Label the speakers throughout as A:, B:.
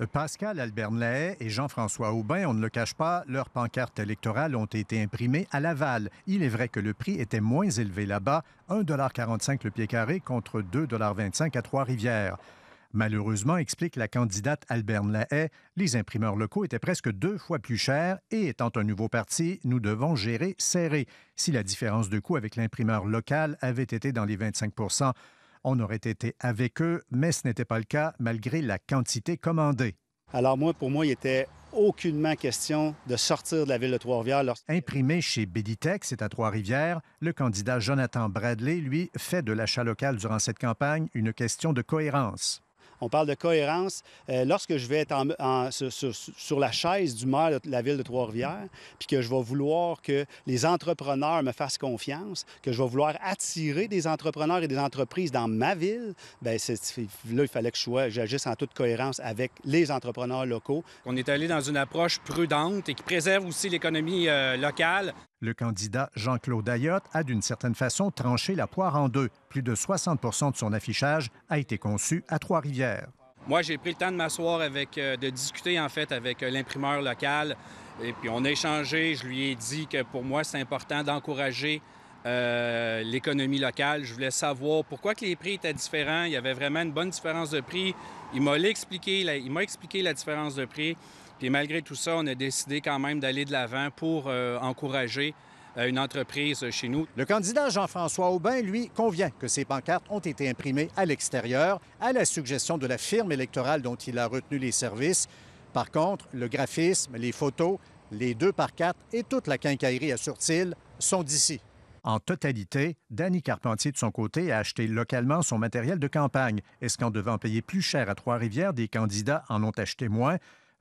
A: Pascal Alberne-Lahaye et Jean-François Aubin, on ne le cache pas, leurs pancartes électorales ont été imprimées à Laval. Il est vrai que le prix était moins élevé là-bas, 1,45 $ le pied carré contre 2,25 $ à Trois-Rivières. Malheureusement, explique la candidate Alberne-Lahaye, les imprimeurs locaux étaient presque 2 fois plus chers et étant un nouveau parti, nous devons gérer serré. Si la différence de coût avec l'imprimeur local avait été dans les 25 %, on aurait été avec eux, mais ce n'était pas le cas malgré la quantité commandée.
B: Alors pour moi, il était aucunement question de sortir de la ville de Trois-Rivières.
A: Imprimé chez Beditech, c'est à Trois-Rivières, le candidat Jonathan Bradley, lui, fait de l'achat local durant cette campagne une question de cohérence.
B: On parle de cohérence. Lorsque je vais être sur la chaise du maire de la ville de Trois-Rivières, puis que je vais vouloir que les entrepreneurs me fassent confiance, que je vais vouloir attirer des entrepreneurs et des entreprises dans ma ville, bien, là, il fallait que j'agisse en toute cohérence avec les entrepreneurs locaux.
C: On est allé dans une approche prudente et qui préserve aussi l'économie locale.
A: Le candidat Jean-Claude Ayotte a d'une certaine façon tranché la poire en deux. Plus de 60 % de son affichage a été conçu à Trois-Rivières.
C: Moi, j'ai pris le temps de m'asseoir de discuter en fait avec l'imprimeur local. Et puis on a échangé. Je lui ai dit que pour moi, c'est important d'encourager l'économie locale. Je voulais savoir pourquoi que les prix étaient différents. Il y avait vraiment une bonne différence de prix. Il m'a expliqué la différence de prix. Puis malgré tout ça, on a décidé quand même d'aller de l'avant pour encourager une entreprise chez nous.
A: Le candidat Jean-François Aubin, lui, convient que ces pancartes ont été imprimées à l'extérieur, à la suggestion de la firme électorale dont il a retenu les services. Par contre, le graphisme, les photos, les 2 par 4 et toute la quincaillerie, assure-t-il, sont d'ici. En totalité, Danny Carpentier, de son côté, a acheté localement son matériel de campagne. Est-ce qu'en devant payer plus cher à Trois-Rivières, des candidats en ont acheté moins?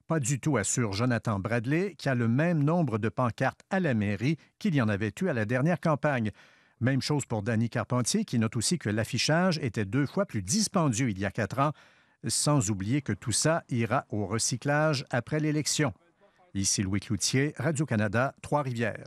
A: Pas du tout, assure Jonathan Bradley, qui a le même nombre de pancartes à la mairie qu'il y en avait eu à la dernière campagne. Même chose pour Danny Carpentier, qui note aussi que l'affichage était 2 fois plus dispendieux il y a 4 ans, sans oublier que tout ça ira au recyclage après l'élection. Ici Louis Cloutier, Radio-Canada, Trois-Rivières.